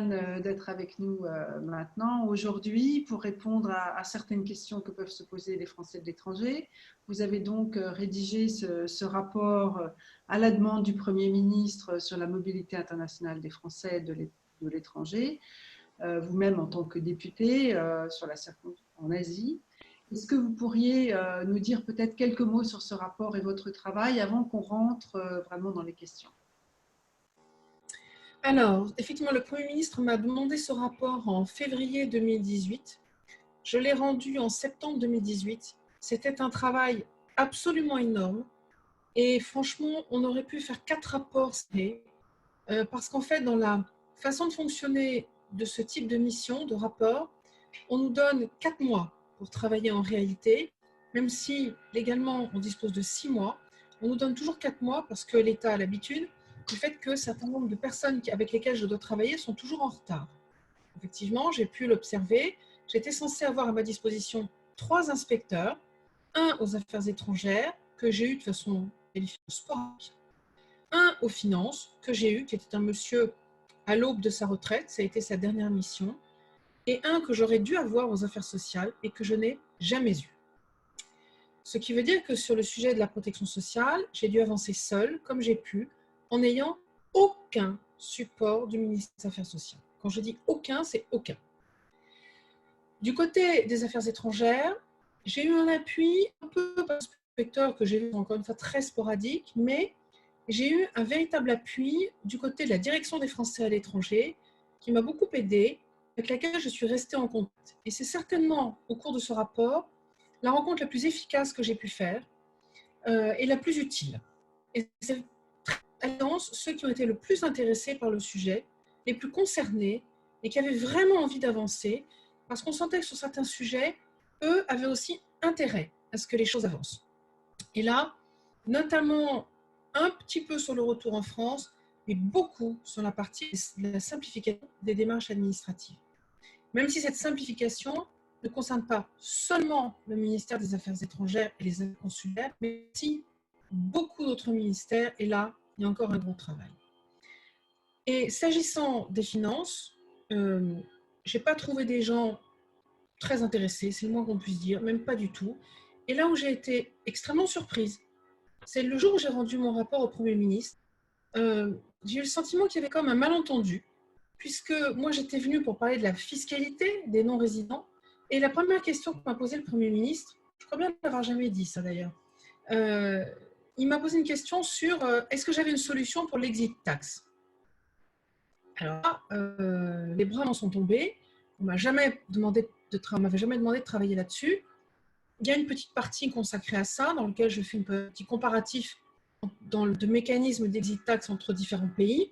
d'être avec nous maintenant, aujourd'hui, pour répondre à certaines questions que peuvent se poser les Français de l'étranger. Vous avez donc rédigé ce rapport à la demande du Premier ministre sur la mobilité internationale des Français de l'étranger, vous-même en tant que député sur la en Asie. Est-ce que vous pourriez nous dire peut-être quelques mots sur ce rapport et votre travail avant qu'on rentre vraiment dans les questions? Alors, effectivement, le Premier ministre m'a demandé ce rapport en février 2018. Je l'ai rendu en septembre 2018. C'était un travail absolument énorme. Et franchement, on aurait pu faire 4 rapports, parce qu'en fait, dans la façon de fonctionner de ce type de mission, de rapport, on nous donne 4 mois pour travailler en réalité, même si légalement on dispose de 6 mois. On nous donne toujours 4 mois parce que l'État a l'habitude du fait que un certain nombre de personnes avec lesquelles je dois travailler sont toujours en retard. Effectivement, j'ai pu l'observer. J'étais censée avoir à ma disposition 3 inspecteurs, un aux affaires étrangères que j'ai eu de façon sporadique, un aux finances que j'ai eu, qui était un monsieur à l'aube de sa retraite, ça a été sa dernière mission, et un que j'aurais dû avoir aux affaires sociales et que je n'ai jamais eu. Ce qui veut dire que sur le sujet de la protection sociale, j'ai dû avancer seule, comme j'ai pu, en n'ayant aucun support du ministère des Affaires sociales. Quand je dis aucun, c'est aucun. Du côté des affaires étrangères, j'ai eu un appui un peu par inspecteur que j'ai vu encore une fois très sporadique, mais j'ai eu un véritable appui du côté de la direction des Français à l'étranger qui m'a beaucoup aidée, avec laquelle je suis restée en contact. Et c'est certainement au cours de ce rapport la rencontre la plus efficace que j'ai pu faire et la plus utile. Et c'est ceux qui ont été le plus intéressés par le sujet, les plus concernés et qui avaient vraiment envie d'avancer, parce qu'on sentait que sur certains sujets, eux avaient aussi intérêt à ce que les choses avancent. Et là, notamment un petit peu sur le retour en France, mais beaucoup sur la partie de la simplification des démarches administratives. Même si cette simplification ne concerne pas seulement le ministère des Affaires étrangères et les affaires consulaires, mais aussi beaucoup d'autres ministères, et là, il y a encore un gros travail. Et s'agissant des finances, je n'ai pas trouvé des gens très intéressés, c'est le moins qu'on puisse dire, même pas du tout. Et là où j'ai été extrêmement surprise, c'est le jour où j'ai rendu mon rapport au Premier ministre, j'ai eu le sentiment qu'il y avait comme un malentendu, puisque moi j'étais venue pour parler de la fiscalité des non-résidents, et la première question que m'a posée le Premier ministre, je crois bien ne l'avoir jamais dit ça d'ailleurs, il m'a posé une question sur est-ce que j'avais une solution pour l'exit tax. Alors les bras m'en sont tombés, on m'avait jamais demandé de travailler là-dessus. Il y a une petite partie consacrée à ça, dans laquelle je fais un petit comparatif de mécanismes d'exit tax entre différents pays.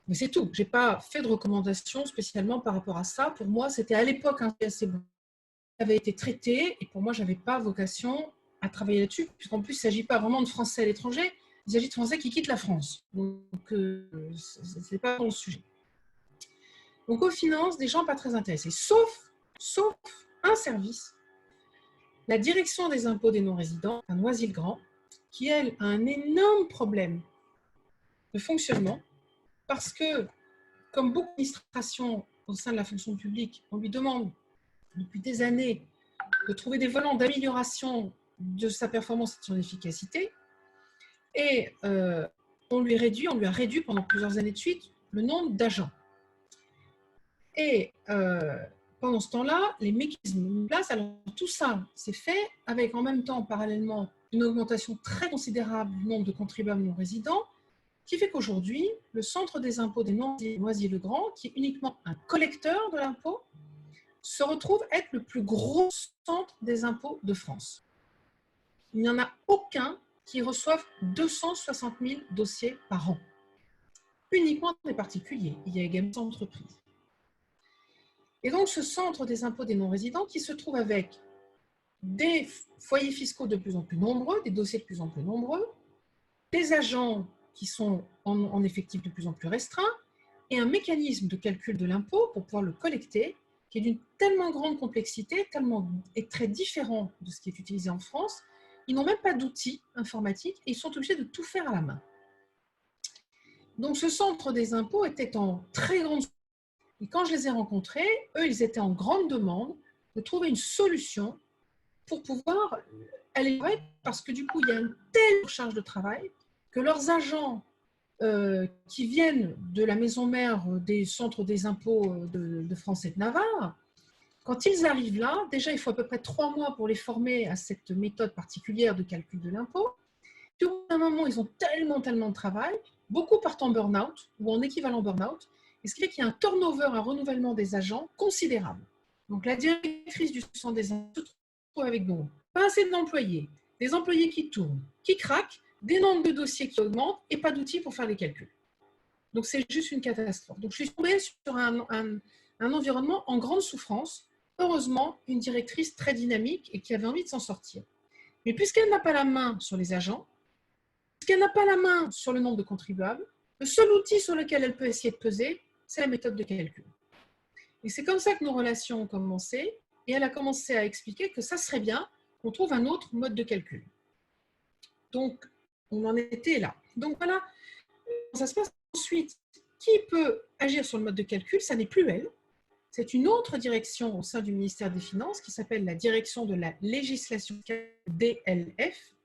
Mais c'est tout. Je n'ai pas fait de recommandations spécialement par rapport à ça. Pour moi, c'était à l'époque un assez bon. Ça avait été traité et pour moi, je n'avais pas vocation à travailler là-dessus, puisqu'en plus, il ne s'agit pas vraiment de Français à l'étranger, il s'agit de Français qui quittent la France. Donc, ce n'est pas mon sujet. Donc, aux finances, des gens pas très intéressés, sauf un service, la direction des impôts des non-résidents, à Noisy-le-Grand, qui, elle, a un énorme problème de fonctionnement, parce que, comme beaucoup d'administrations au sein de la fonction publique, on lui demande depuis des années de trouver des volants d'amélioration de sa performance et de son efficacité, et on lui a réduit pendant plusieurs années de suite le nombre d'agents. Et pendant ce temps-là, les mécanismes mis en place, alors tout ça s'est fait avec en même temps, parallèlement, une augmentation très considérable du nombre de contribuables non résidents, qui fait qu'aujourd'hui, le centre des impôts des Noisy-le-Grand, qui est uniquement un collecteur de l'impôt, se retrouve être le plus gros centre des impôts de France. Il n'y en a aucun qui reçoive 260 000 dossiers par an. Uniquement des particuliers. Il y a également des entreprises. Et donc, ce centre des impôts des non-résidents qui se trouve avec des foyers fiscaux de plus en plus nombreux, des dossiers de plus en plus nombreux, des agents qui sont en effectif de plus en plus restreint, et un mécanisme de calcul de l'impôt pour pouvoir le collecter, qui est d'une tellement grande complexité, et très différent de ce qui est utilisé en France. Ils n'ont même pas d'outils informatiques et ils sont obligés de tout faire à la main. Donc, ce centre des impôts était en très grande Et quand je les ai rencontrés, eux, ils étaient en grande demande de trouver une solution pour pouvoir aller travailler, parce que du coup, il y a une telle charge de travail que leurs agents qui viennent de la maison mère des centres des impôts de France et de Navarre, quand ils arrivent là, déjà, il faut à peu près 3 mois pour les former à cette méthode particulière de calcul de l'impôt. Puis au bout d'un moment, ils ont tellement de travail, beaucoup partent en burn-out ou en équivalent burn-out, et ce qui fait qu'il y a un turnover, un renouvellement des agents considérable. Donc la directrice du centre des impôts se trouve avec nous. Pas assez d'employés, des employés qui tournent, qui craquent, des nombres de dossiers qui augmentent et pas d'outils pour faire les calculs. Donc c'est juste une catastrophe. Donc je suis tombée sur un environnement en grande souffrance. Heureusement, une directrice très dynamique et qui avait envie de s'en sortir. Mais puisqu'elle n'a pas la main sur les agents, puisqu'elle n'a pas la main sur le nombre de contribuables, le seul outil sur lequel elle peut essayer de peser, c'est la méthode de calcul. Et c'est comme ça que nos relations ont commencé, et elle a commencé à expliquer que ça serait bien qu'on trouve un autre mode de calcul. Donc, on en était là. Donc voilà, ça se passe ensuite. Qui peut agir sur le mode de calcul? Ça n'est plus elle. C'est une autre direction au sein du ministère des Finances qui s'appelle la direction de la législation DLF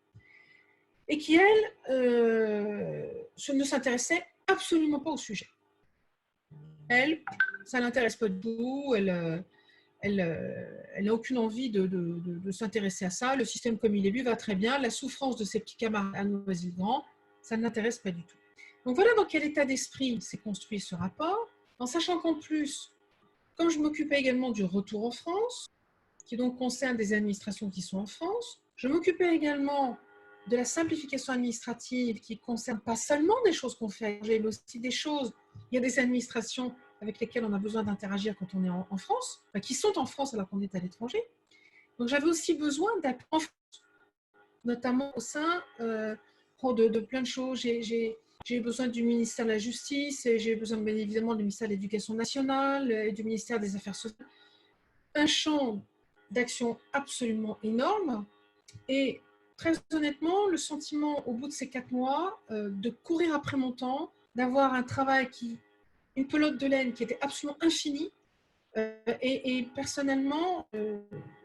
et qui, elle, ne s'intéressait absolument pas au sujet. Elle, ça ne l'intéresse pas du tout, elle n'a aucune envie de s'intéresser à ça. Le système comme il est lui va très bien. La souffrance de ses petits camarades à Noisy-le-Grand, ça ne l'intéresse pas du tout. Donc voilà dans quel état d'esprit s'est construit ce rapport, en sachant qu'en plus, comme je m'occupais également du retour en France, qui donc concerne des administrations qui sont en France, je m'occupais également de la simplification administrative qui ne concerne pas seulement des choses qu'on fait, mais aussi des choses, il y a des administrations avec lesquelles on a besoin d'interagir quand on est en France, enfin, qui sont en France alors qu'on est à l'étranger. Donc j'avais aussi besoin d'être en France, notamment au sein de plein de choses. J'ai eu besoin du ministère de la Justice, et j'ai eu besoin bien évidemment du ministère de l'Éducation nationale et du ministère des Affaires sociales. Un champ d'action absolument énorme. Et très honnêtement, le sentiment au bout de ces 4 mois de courir après mon temps, d'avoir un travail une pelote de laine qui était absolument infinie, et personnellement,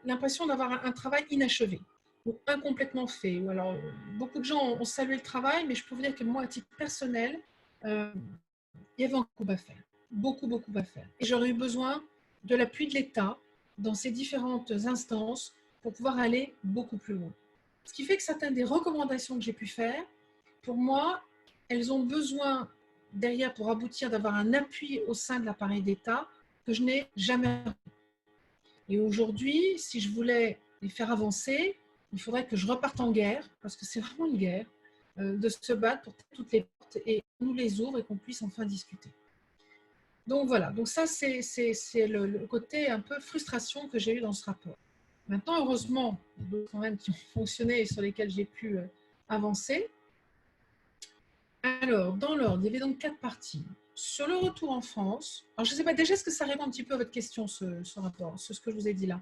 l'impression d'avoir un travail inachevé ou incomplètement fait. Alors, beaucoup de gens ont salué le travail, mais je peux vous dire que moi, à titre personnel, il y avait beaucoup à faire, beaucoup à faire. Et j'aurais eu besoin de l'appui de l'État dans ces différentes instances pour pouvoir aller beaucoup plus loin. Ce qui fait que certaines des recommandations que j'ai pu faire, pour moi, elles ont besoin derrière pour aboutir d'avoir un appui au sein de l'appareil d'État que je n'ai jamais. Et aujourd'hui, si je voulais les faire avancer, il faudrait que je reparte en guerre, parce que c'est vraiment une guerre, de se battre pour toutes les portes et nous les ouvre et qu'on puisse enfin discuter. Donc voilà, donc ça c'est le côté un peu frustration que j'ai eu dans ce rapport. Maintenant, heureusement, il y a d'autres quand même qui ont fonctionné et sur lesquels j'ai pu avancer. Alors, dans l'ordre, il y avait donc 4 parties. Sur le retour en France, alors je ne sais pas déjà, est-ce que ça répond un petit peu à votre question, ce rapport, ce que je vous ai dit là?